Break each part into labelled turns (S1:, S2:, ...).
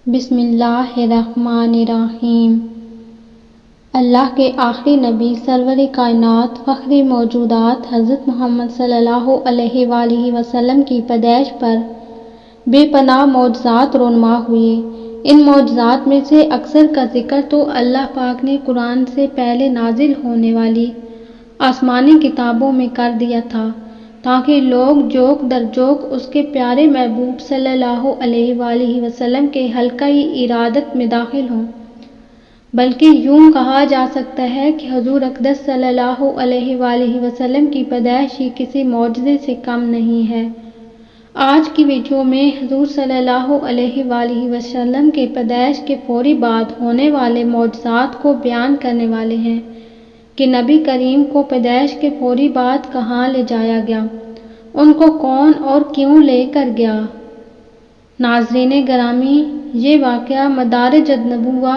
S1: بسم اللہ الرحمن الرحیم۔ اللہ کے آخری نبی سرور کائنات فخر موجودات حضرت محمد صلی اللہ علیہ وآلہ وسلم کی پیدائش پر بے پناہ معجزات رونما ہوئے۔ ان معجزات میں سے اکثر کا ذکر تو اللہ پاک نے قرآن سے پہلے نازل ہونے والی آسمانی کتابوں میں کر دیا تھا، تاکہ لوگ جوک در جوک اس کے پیارے محبوب صلی اللہ علیہ وآلہ وسلم کے حلقہ ارادت میں داخل ہوں۔ بلکہ یوں کہا جا سکتا ہے کہ حضور اقدس صلی اللہ علیہ وآلہ وسلم کی پیدائش ہی کسی معجزے سے کم نہیں ہے۔ آج کی ویڈیو میں حضور صلی اللہ علیہ وآلہ وسلم کے پیدائش کے فوری بعد ہونے والے معجزات کو بیان کرنے والے ہیں کہ نبی کریم کو پیدائش کے فوری بعد کہاں لے جایا گیا، ان کو کون اور کیوں لے کر گیا۔ ناظرین گرامی، یہ واقعہ مدارج النبوہ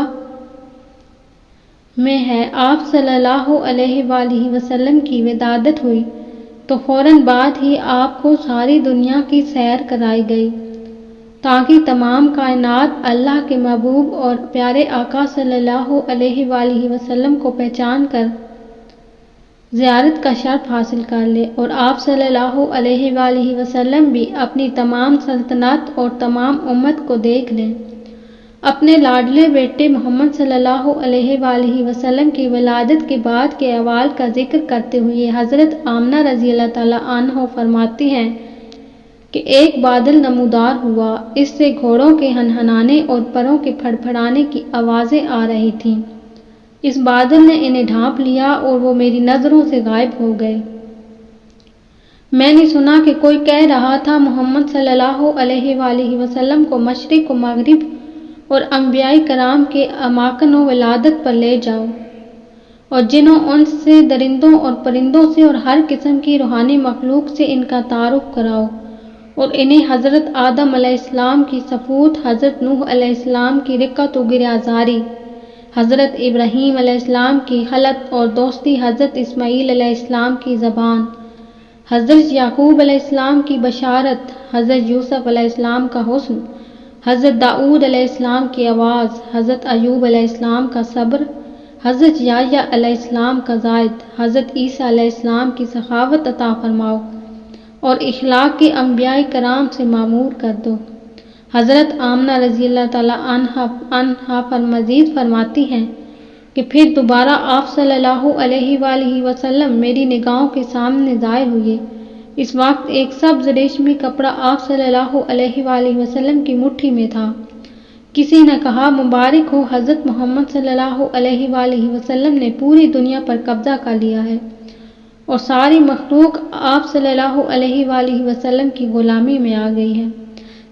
S1: میں ہے۔ آپ صلی اللہ علیہ وآلہ وسلم کی ولادت ہوئی تو فوراً بعد ہی آپ کو ساری دنیا کی سیر کرائی گئی، تاکہ تمام کائنات اللہ کے محبوب اور پیارے آقا صلی اللہ علیہ وآلہ وسلم کو پہچان کر زیارت کا شرف حاصل کر لے، اور آپ صلی اللہ علیہ وآلہ وسلم بھی اپنی تمام سلطنت اور تمام امت کو دیکھ لیں۔ اپنے لاڈلے بیٹے محمد صلی اللہ علیہ وآلہ وسلم کی ولادت کے بعد کے احوال کا ذکر کرتے ہوئے حضرت آمنہ رضی اللہ تعالیٰ عنہ فرماتی ہیں کہ ایک بادل نمودار ہوا، اس سے گھوڑوں کے ہنہنانے اور پروں کے پھڑپھڑانے کی آوازیں آ رہی تھیں۔ اس بادل نے انہیں ڈھانپ لیا اور وہ میری نظروں سے غائب ہو گئے۔ میں نے سنا کہ کوئی کہہ رہا تھا، محمد صلی اللہ علیہ وآلہ وسلم کو مشرق و مغرب اور انبیاء کرام کے اماکن و ولادت پر لے جاؤ، اور جنوں انس سے، درندوں اور پرندوں سے اور ہر قسم کی روحانی مخلوق سے ان کا تعارف کراؤ، اور انہیں حضرت آدم علیہ السلام کی سفود، حضرت نوح علیہ السلام کی رقت و گریازاری، حضرت ابراہیم علیہ السلام کی خلت اور دوستی، حضرت اسماعیل علیہ السلام کی زبان، حضرت یعقوب علیہ السلام کی بشارت، حضرت یوسف علیہ السلام کا حسن، حضرت داؤد علیہ السلام کی آواز، حضرت ایوب علیہ السلام کا صبر، حضرت یحییٰ علیہ السلام کا زائد، حضرت عیسیٰ علیہ السلام کی سخاوت عطا فرماؤ، اور اخلاق کے انبیاء کرام سے معمور کر دو۔ حضرت آمنہ رضی اللہ تعالیٰ عنہا مزید فرماتی ہیں کہ پھر دوبارہ آپ صلی اللہ علیہ وآلہ وسلم میری نگاہوں کے سامنے ظاہر ہوئے۔ اس وقت ایک سبز ریشمی کپڑا آپ صلی اللہ علیہ وآلہ وسلم کی مٹھی میں تھا۔ کسی نے کہا، مبارک ہو، حضرت محمد صلی اللہ علیہ وآلہ وسلم نے پوری دنیا پر قبضہ کر لیا ہے، اور ساری مخلوق آپ صلی اللہ علیہ وآلہ وسلم کی غلامی میں آ گئی ہے۔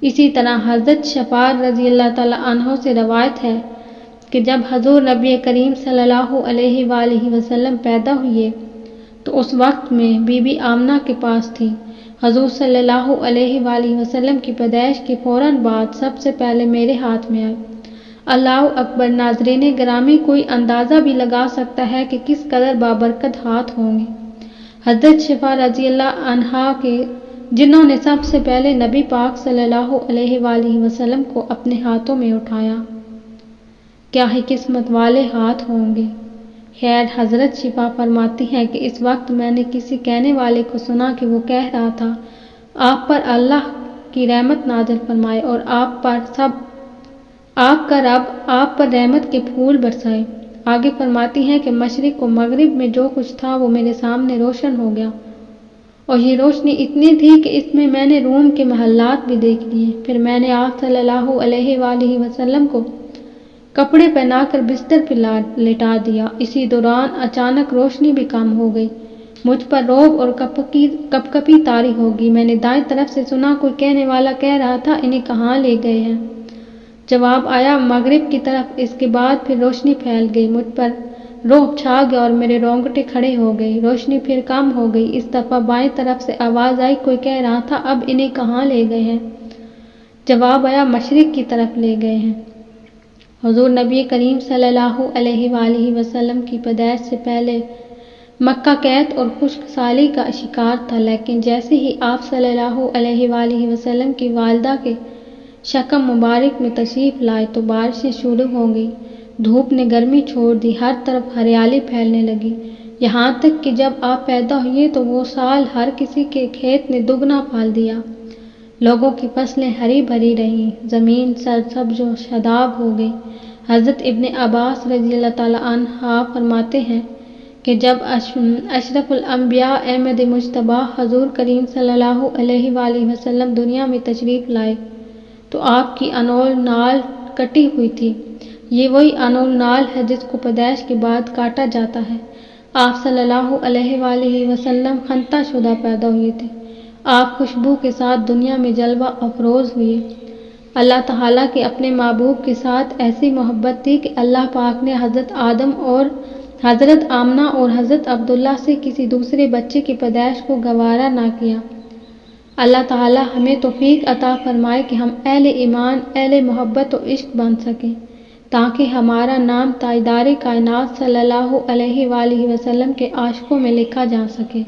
S1: اسی طرح حضرت شفاعت رضی اللہ تعالیٰ عنہ سے روایت ہے کہ جب حضور نبی کریم صلی اللہ علیہ وآلہ وسلم پیدا ہوئے تو اس وقت میں بی بی آمنہ کے پاس تھی۔ حضور صلی اللہ علیہ وآلہ وسلم کی پیدائش کے فوراً بعد سب سے پہلے میرے ہاتھ میں آئے۔ اللہ اکبر۔ ناظرین گرامی، کوئی اندازہ بھی لگا سکتا ہے کہ کس قدر بابرکت ہاتھ ہوں گے حضرت شفاعت رضی اللہ عنہا کے، جنہوں نے سب سے پہلے نبی پاک صلی اللہ علیہ وآلہ وسلم کو اپنے ہاتھوں میں اٹھایا۔ کیا ہی قسمت والے ہاتھ ہوں گے۔ خیر، حضرت شفا فرماتی ہیں کہ اس وقت میں نے کسی کہنے والے کو سنا کہ وہ کہہ رہا تھا، آپ پر اللہ کی رحمت نازل فرمائے اور آپ کا رب آپ پر رحمت کے پھول برسائے۔ آگے فرماتی ہیں کہ مشرق و مغرب میں جو کچھ تھا وہ میرے سامنے روشن ہو گیا، اور یہ روشنی اتنی تھی کہ اس میں میں نے روم کے محلات بھی دیکھ لیے۔ پھر میں نے آپ صلی اللہ علیہ وآلہ وسلم کو کپڑے پہنا کر بستر پر لٹا دیا۔ اسی دوران اچانک روشنی بھی کم ہو گئی، مجھ پر رعب اور کپکپی طاری ہوگی۔ میں نے دائیں طرف سے سنا، کوئی کہنے والا کہہ رہا تھا، انہیں کہاں لے گئے ہیں؟ جواب آیا، مغرب کی طرف۔ اس کے بعد پھر روشنی پھیل گئی، مجھ پر رعب چھا گیا اور میرے رونگٹے کھڑے ہو گئے۔ روشنی پھر کم ہو گئی۔ اس دفعہ بائیں طرف سے آواز آئی، کوئی کہہ رہا تھا، اب انہیں کہاں لے گئے ہیں؟ جواب آیا، مشرق کی طرف لے گئے ہیں۔ حضور نبی کریم صلی اللہ علیہ وآلہ وسلم کی پیدائش سے پہلے مکہ قحط اور خشک سالی کا شکار تھا، لیکن جیسے ہی آپ صلی اللہ علیہ وآلہ وسلم کی والدہ کے شکم مبارک میں تشریف لائے تو بارشیں شروع ہو گئی، دھوپ نے گرمی چھوڑ دی، ہر طرف ہریالی پھیلنے لگی، یہاں تک کہ جب آپ پیدا ہوئے تو وہ سال ہر کسی کے کھیت نے دگنا پال دیا، لوگوں کی فصلیں ہری بھری رہیں، زمین سرسبز و شاداب ہو گئی۔ حضرت ابن عباس رضی اللہ تعالیٰ عنہ فرماتے ہیں کہ جب اشرف الانبیاء احمد مجتبیٰ حضور کریم صلی اللہ علیہ وآلہ وسلم دنیا میں تشریف لائے تو آپ کی انول نال کٹی ہوئی تھی۔ یہ وہی انول نال ہے جس کو پیدائش کے بعد کاٹا جاتا ہے۔ آپ صلی اللہ علیہ وآلہ وسلم خنثی شدہ پیدا ہوئے تھے۔ آپ خوشبو کے ساتھ دنیا میں جلوہ افروز ہوئے۔ اللہ تعالیٰ کے اپنے محبوب کے ساتھ ایسی محبت تھی کہ اللہ پاک نے حضرت آدم اور حضرت آمنہ اور حضرت عبداللہ سے کسی دوسرے بچے کی پیدائش کو گوارا نہ کیا۔ اللہ تعالیٰ ہمیں توفیق عطا فرمائے کہ ہم اہل ایمان، اہل محبت و عشق بن سکیں، تاکہ ہمارا نام تاجدار کائنات صلی اللہ علیہ وآلہ وسلم کے عاشقوں میں لکھا جا سکے۔